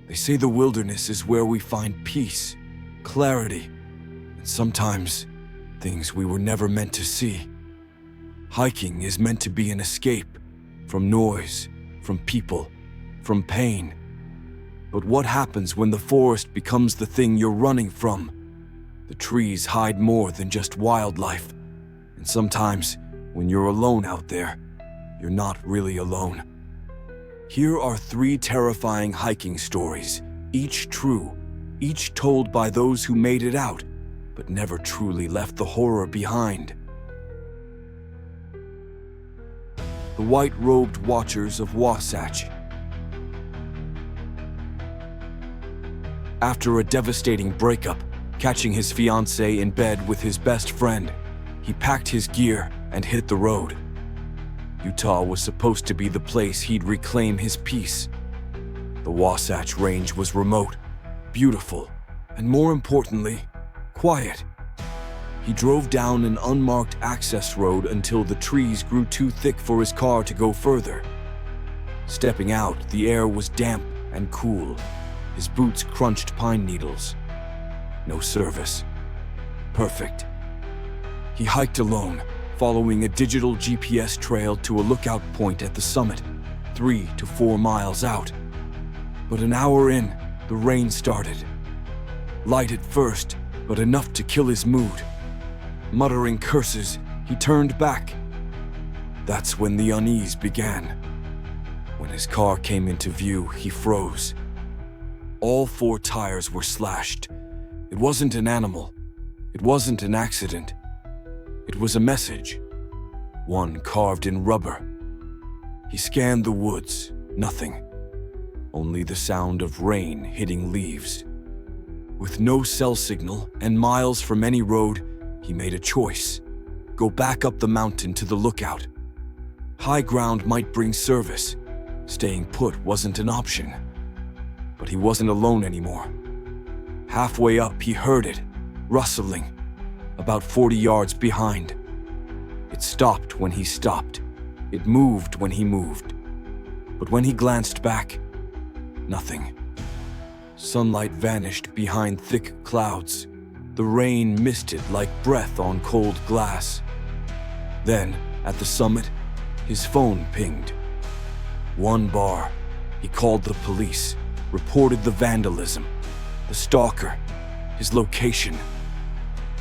They say the wilderness is where we find peace, clarity, and sometimes things we were never meant to see. Hiking is meant to be an escape from noise, from people, from pain. But what happens when the forest becomes the thing you're running from? The trees hide more than just wildlife, and sometimes when you're alone out there, you're not really alone. Here are 3 terrifying hiking stories, each true, each told by those who made it out, but never truly left the horror behind. The White-Robed Watchers of Wasatch. After a devastating breakup, catching his fiancée in bed with his best friend, he packed his gear and hit the road. Utah was supposed to be the place he'd reclaim his peace. The Wasatch Range was remote, beautiful, and more importantly, quiet. He drove down an unmarked access road until the trees grew too thick for his car to go further. Stepping out, the air was damp and cool. His boots crunched pine needles. No service. Perfect. He hiked alone, following a digital GPS trail to a lookout point at the summit, 3 to 4 miles out. But an hour in, the rain started. Light at first, but enough to kill his mood. Muttering curses, he turned back. That's when the unease began. When his car came into view, he froze. All 4 tires were slashed. It wasn't an animal. It wasn't an accident. It was a message. One carved in rubber. He scanned the woods. Nothing. Only the sound of rain hitting leaves. With no cell signal and miles from any road, he made a choice. Go back up the mountain to the lookout. High ground might bring service. Staying put wasn't an option. But he wasn't alone anymore. Halfway up, he heard it, rustling, about 40 yards behind. It stopped when he stopped. It moved when he moved. But when he glanced back, nothing. Sunlight vanished behind thick clouds. The rain misted like breath on cold glass. Then, at the summit, his phone pinged. 1 bar. He called the police, reported the vandalism, the stalker, his location.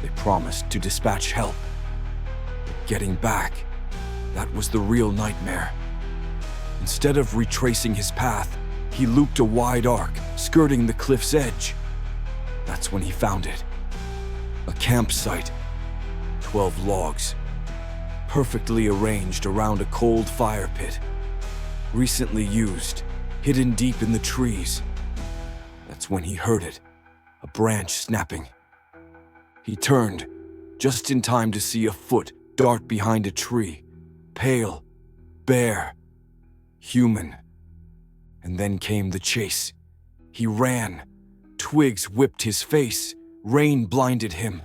They promised to dispatch help. But getting back, that was the real nightmare. Instead of retracing his path, he looped a wide arc, skirting the cliff's edge. That's when he found it. A campsite. 12 logs. Perfectly arranged around a cold fire pit. Recently used, hidden deep in the trees. That's when he heard it. A branch snapping. He turned, just in time to see a foot dart behind a tree. Pale, bare, human. And then came the chase. He ran. Twigs whipped his face. Rain blinded him.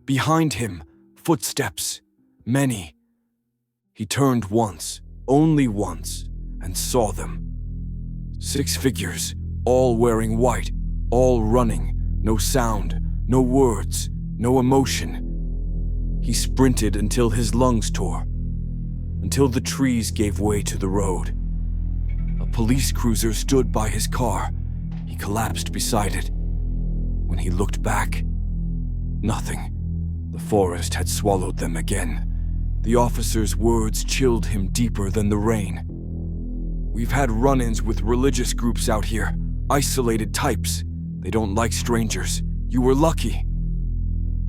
Behind him, footsteps. Many. He turned once, only once, and saw them. 6 figures, all wearing white, all running. No sound, no words, no emotion. He sprinted until his lungs tore. Until the trees gave way to the road. A police cruiser stood by his car. He collapsed beside it. When he looked back, nothing. The forest had swallowed them again. The officer's words chilled him deeper than the rain. We've had run-ins with religious groups out here, isolated types. They don't like strangers. You were lucky.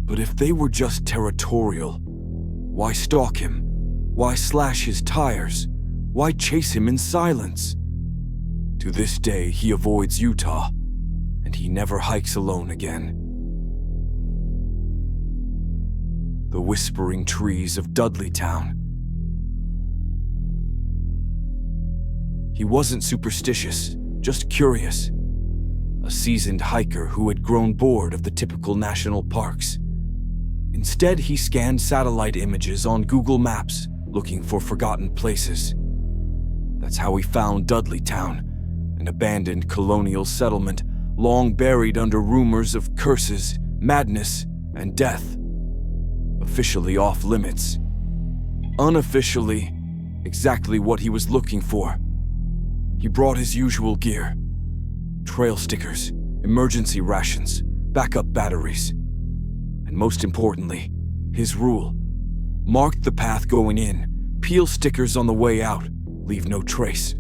But if they were just territorial, why stalk him? Why slash his tires? Why chase him in silence? To this day, he avoids Utah, and he never hikes alone again. The whispering trees of Dudleytown. He wasn't superstitious, just curious. A seasoned hiker who had grown bored of the typical national parks. Instead, he scanned satellite images on Google Maps, looking for forgotten places. That's how he found Dudleytown, and an abandoned colonial settlement long buried under rumors of curses, madness, and death. Officially off limits. Unofficially, exactly what he was looking for. He brought his usual gear: trail stickers, emergency rations, backup batteries. And most importantly, his rule: mark the path going in, peel stickers on the way out, leave no trace.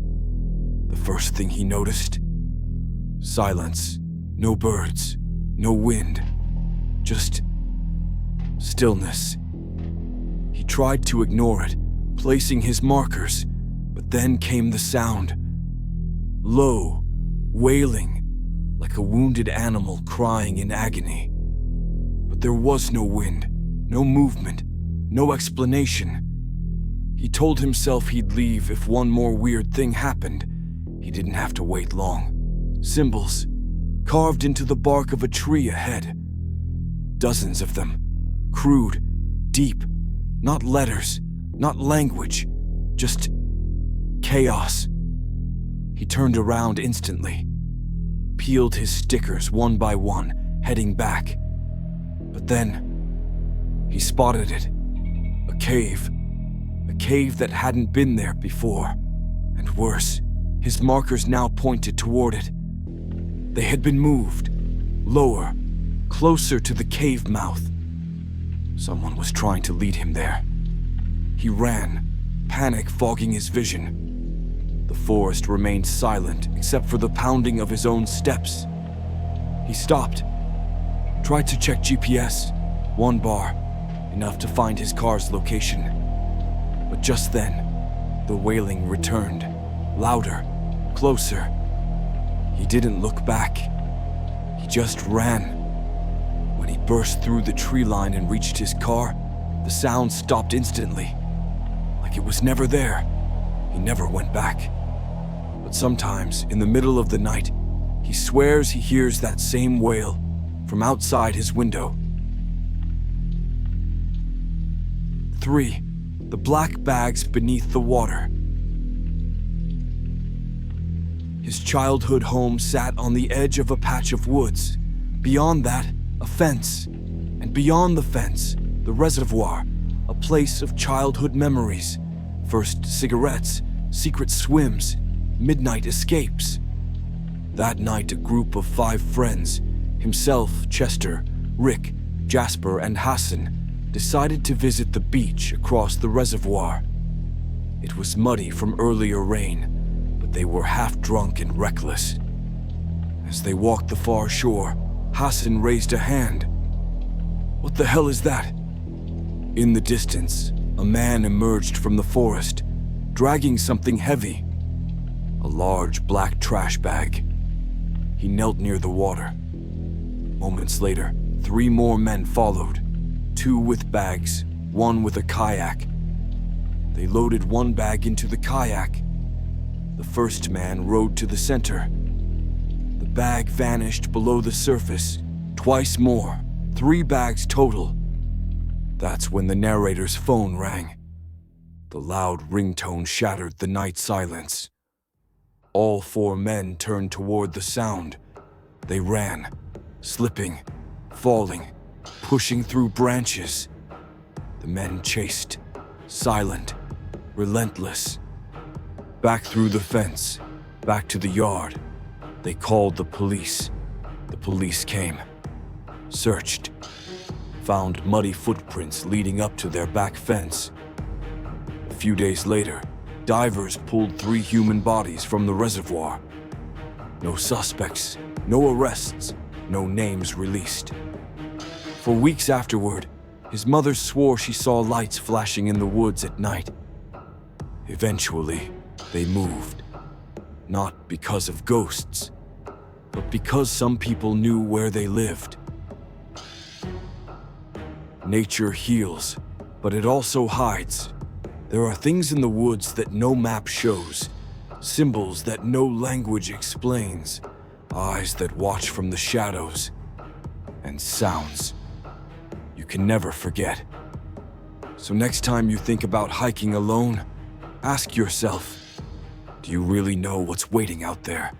The first thing he noticed: silence. No birds, no wind, just stillness. He tried to ignore it, placing his markers, but then came the sound. Low, wailing, like a wounded animal crying in agony. But there was no wind, no movement, no explanation. He told himself he'd leave if one more weird thing happened. He didn't have to wait long. Symbols, carved into the bark of a tree ahead. Dozens of them, crude, deep, not letters, not language, just chaos. He turned around instantly, peeled his stickers one by one, heading back. But then, he spotted it. A cave that hadn't been there before. And worse, his markers now pointed toward it. They had been moved, lower, closer to the cave mouth. Someone was trying to lead him there. He ran, panic fogging his vision. The forest remained silent except for the pounding of his own steps. He stopped, tried to check GPS, 1 bar, enough to find his car's location. But just then, the wailing returned, louder, closer. He didn't look back. He just ran. When he burst through the tree line and reached his car, the sound stopped instantly, like it was never there. He never went back. But sometimes, in the middle of the night, he swears he hears that same wail from outside his window. 3. The black bags beneath the water. His childhood home sat on the edge of a patch of woods. Beyond that, a fence. And beyond the fence, the reservoir, a place of childhood memories. First cigarettes, secret swims, midnight escapes. That night, a group of 5 friends, himself, Chester, Rick, Jasper, and Hassan, decided to visit the beach across the reservoir. It was muddy from earlier rain, but they were half drunk and reckless. As they walked the far shore, Hassan raised a hand. "What the hell is that?" In the distance, a man emerged from the forest, dragging something heavy. A large black trash bag. He knelt near the water. Moments later, 3 more men followed, 2 with bags, 1 with a kayak. They loaded 1 bag into the kayak. The first man rowed to the center. The bag vanished below the surface, twice more, 3 bags total. That's when the narrator's phone rang. The loud ringtone shattered the night silence. All 4 men turned toward the sound. They ran, slipping, falling, pushing through branches. The men chased, silent, relentless. Back through the fence, back to the yard. They called the police. The police came, searched, found muddy footprints leading up to their back fence. A few days later, divers pulled 3 human bodies from the reservoir. No suspects, no arrests, no names released. For weeks afterward, his mother swore she saw lights flashing in the woods at night. Eventually, they moved. Not because of ghosts, but because some people knew where they lived. Nature heals, but it also hides. There are things in the woods that no map shows, symbols that no language explains, eyes that watch from the shadows, and sounds you can never forget. So next time you think about hiking alone, ask yourself, do you really know what's waiting out there?